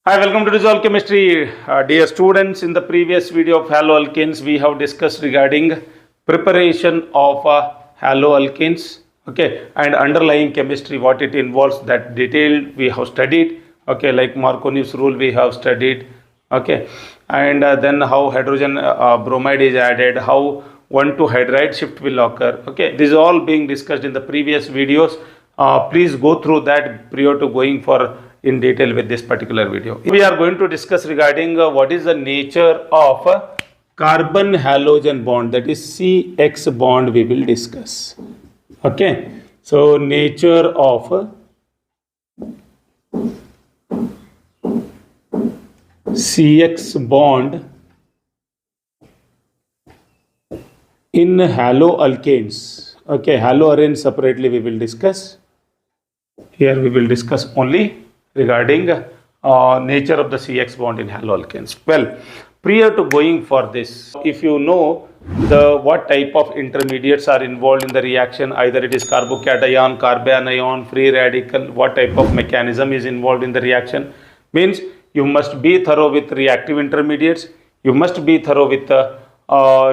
Hi, welcome to Dissolve Chemistry. Dear students, in the previous video of haloalkanes, we have discussed regarding preparation of haloalkanes, okay, and underlying chemistry, what it involves, that detailed we have studied, okay, like Marconi's rule we have studied, okay, and then how hydrogen bromide is added, how 1,2 hydride shift will occur, okay. This is all being discussed in the previous videos. Please go through that prior to going for in detail with this particular video. We are going to discuss regarding what is the nature of carbon halogen bond, that is CX bond we will discuss. Okay, so nature of CX bond in haloalkanes. Okay, haloarenes separately we will discuss. Here we will discuss only regarding nature of the CX bond in haloalkanes. Well, prior to going for this, if you know what type of intermediates are involved in the reaction, either it is carbocation, carbanion, free radical, what type of mechanism is involved in the reaction, means you must be thorough with reactive intermediates, you must be thorough with the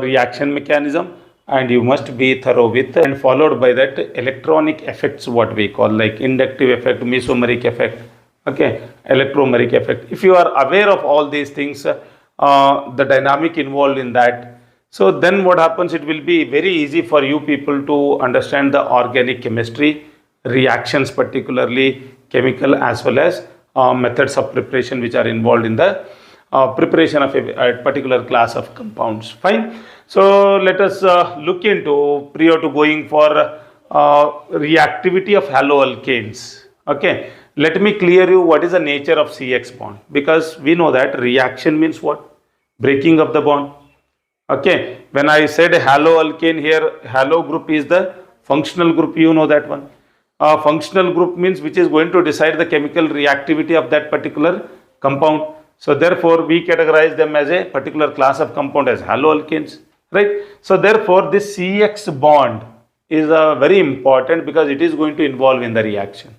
reaction mechanism, and you must be thorough with, and followed by that, electronic effects, what we call like inductive effect, mesomeric effect, okay, electromeric effect. If you are aware of all these things, the dynamic involved in that, so then what happens, it will be very easy for you people to understand the organic chemistry, reactions, particularly chemical, as well as methods of preparation which are involved in the preparation of a particular class of compounds. Fine. So let us look into, prior to going for reactivity of haloalkanes. Okay, let me clear you what is the nature of CX bond, because we know that reaction means what? Breaking of the bond. Okay, when I said haloalkane here, halo group is the functional group, you know that one. Functional group means which is going to decide the chemical reactivity of that particular compound. So therefore, we categorize them as a particular class of compound as haloalkanes, right? So therefore, this CX bond is very important because it is going to involve in the reaction.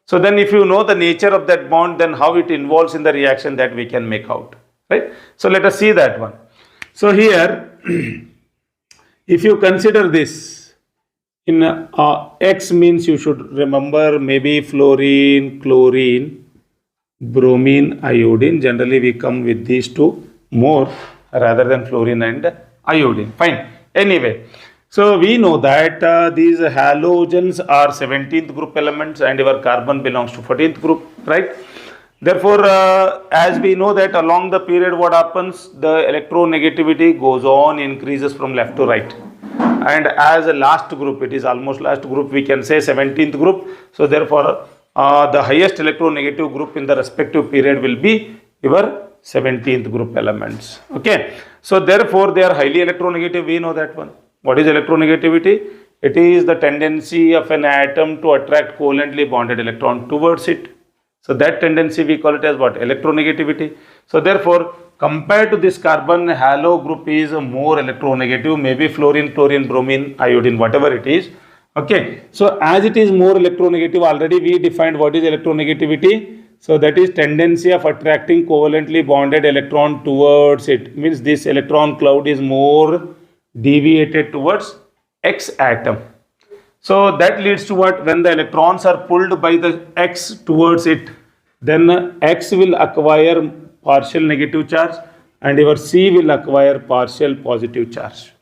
So then if you know the nature of that bond, then how it involves in the reaction, that we can make out, right? So let us see that one. So here, if you consider this, in X means you should remember maybe fluorine, chlorine, bromine, iodine. Generally we come with these two more rather than fluorine and iodine. Fine. Anyway, so we know that these halogens are 17th group elements and your carbon belongs to 14th group, right? Therefore, as we know that along the period what happens, the electronegativity goes on, increases from left to right. And as a last group, it is almost last group, we can say 17th group. So therefore, the highest electronegative group in the respective period will be your 17th group elements. Okay. So therefore, they are highly electronegative. We know that one. What is electronegativity? It is the tendency of an atom to attract covalently bonded electron towards it. So that tendency we call it as what? Electronegativity. So therefore, compared to this carbon, halo group is more electronegative, maybe fluorine, chlorine, bromine, iodine, whatever it is. Okay, so as it is more electronegative, already we defined what is electronegativity. So that is tendency of attracting covalently bonded electron towards it. Means this electron cloud is more deviated towards X atom. So that leads to what? When the electrons are pulled by the X towards it, then X will acquire partial negative charge and your C will acquire partial positive charge.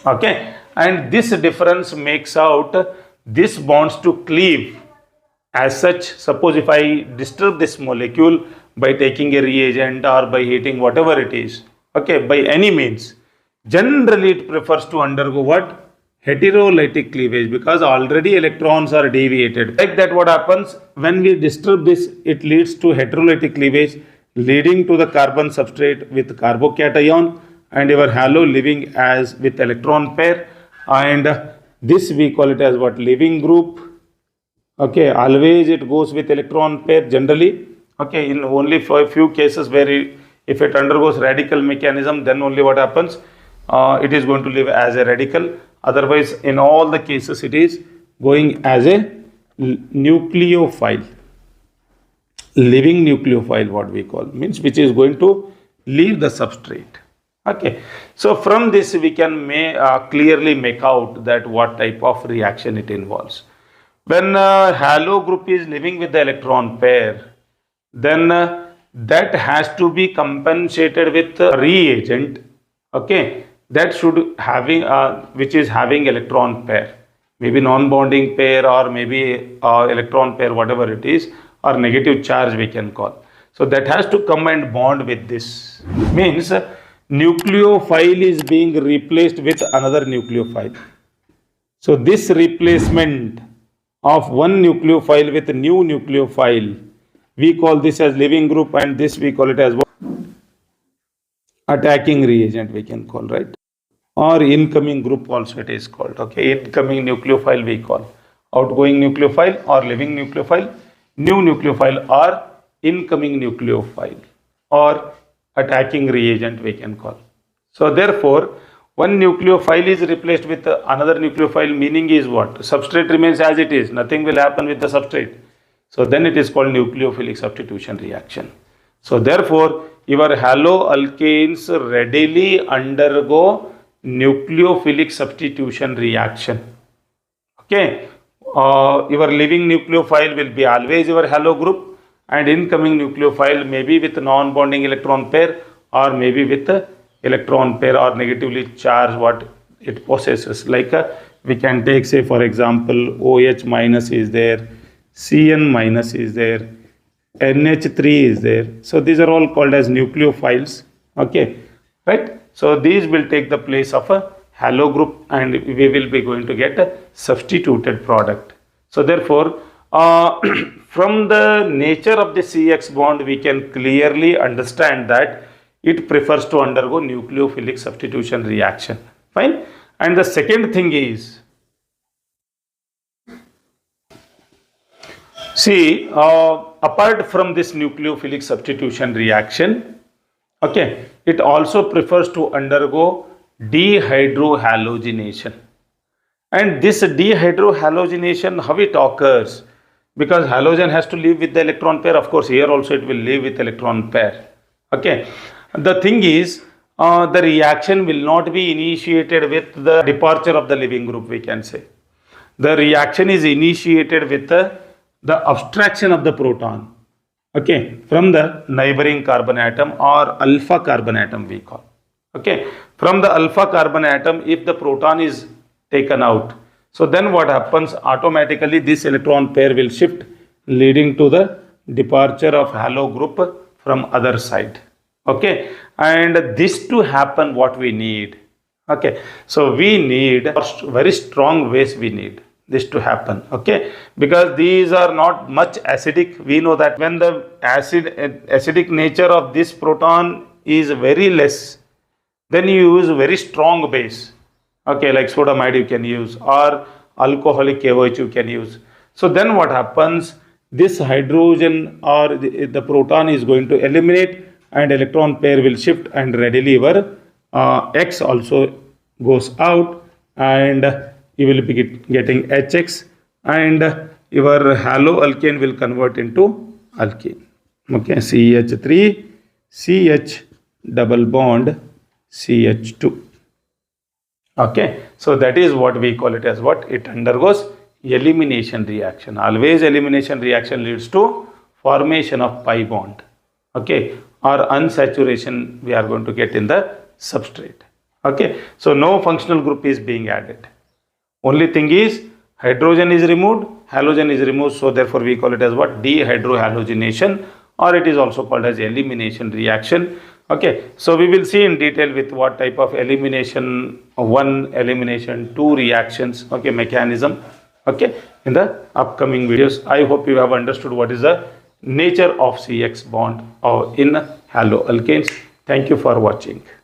Okay, and this difference makes out this bonds to cleave. As such, suppose if I disturb this molecule by taking a reagent or by heating, whatever it is, okay, by any means, generally it prefers to undergo what? Heterolytic cleavage, because already electrons are deviated. Like that, what happens when we disturb this, it leads to heterolytic cleavage, leading to the carbon substrate with carbocation and your halo living as with electron pair, and this we call it as what? Leaving group. Okay, always it goes with electron pair generally. Okay, in only for a few cases where if it undergoes radical mechanism, then only what happens? It is going to live as a radical. Otherwise, in all the cases, it is going as a nucleophile. living nucleophile, what we call, means which is going to leave the substrate. Okay, so from this we can clearly make out that what type of reaction it involves. When halo group is living with the electron pair, then that has to be compensated with a reagent, okay, that should having which is having electron pair, maybe non-bonding pair or maybe electron pair, whatever it is, or negative charge we can call. So that has to come and bond with this. Means nucleophile is being replaced with another nucleophile. So this replacement of one nucleophile with a new nucleophile, we call this as living group, and this we call it as what? Attacking reagent we can call, right? Or incoming group also it is called. Okay, incoming nucleophile we call, outgoing nucleophile or living nucleophile, new nucleophile or incoming nucleophile, or attacking reagent we can call. So therefore, one nucleophile is replaced with another nucleophile, meaning is what? Substrate remains as it is, nothing will happen with the substrate. So then it is called nucleophilic substitution reaction. So therefore, your haloalkanes readily undergo nucleophilic substitution reaction. Okay, your living nucleophile will be always your halo group, and incoming nucleophile maybe with non-bonding electron pair or maybe with electron pair or negatively charged what it possesses. Like we can take, say for example, OH minus is there, Cn minus is there, NH3 is there. So these are all called as nucleophiles. Okay, right? So these will take the place of a halo group, and we will be going to get a substituted product. So therefore, from the nature of the CX bond, we can clearly understand that it prefers to undergo nucleophilic substitution reaction. Fine. And the second thing is, see, apart from this nucleophilic substitution reaction, okay, it also prefers to undergo dehydrohalogenation. And this dehydrohalogenation, how it occurs? Because halogen has to live with the electron pair. Of course, here also it will live with electron pair. Okay. The thing is, the reaction will not be initiated with the departure of the living group, we can say. The reaction is initiated with the abstraction of the proton, okay, from the neighboring carbon atom or alpha carbon atom we call. Okay, from the alpha carbon atom, if the proton is taken out, so then what happens? Automatically this electron pair will shift, leading to the departure of halo group from other side. Okay, and this to happen, what we need? Okay, so we need very strong base, we need this to happen. Okay, because these are not much acidic. We know that when the acidic nature of this proton is very less, then you use very strong base. Okay, like sodamide you can use, or alcoholic KOH you can use. So then what happens? This hydrogen or the proton is going to eliminate, and electron pair will shift, and readily your X also goes out, and you will be getting HX, and your haloalkane will convert into alkane. Okay, CH3, CH double bond, CH2. Okay, so that is what we call it as what? It undergoes elimination reaction. Always elimination reaction leads to formation of pi bond. Okay, or unsaturation we are going to get in the substrate. Okay, so no functional group is being added. Only thing is hydrogen is removed, halogen is removed, so therefore we call it as what? Dehydrohalogenation, or it is also called as elimination reaction. Okay, so we will see in detail with what type of elimination 1, elimination 2 reactions, okay, mechanism, okay, in the upcoming videos. I hope you have understood what is the nature of CX bond or in haloalkanes. Thank you for watching.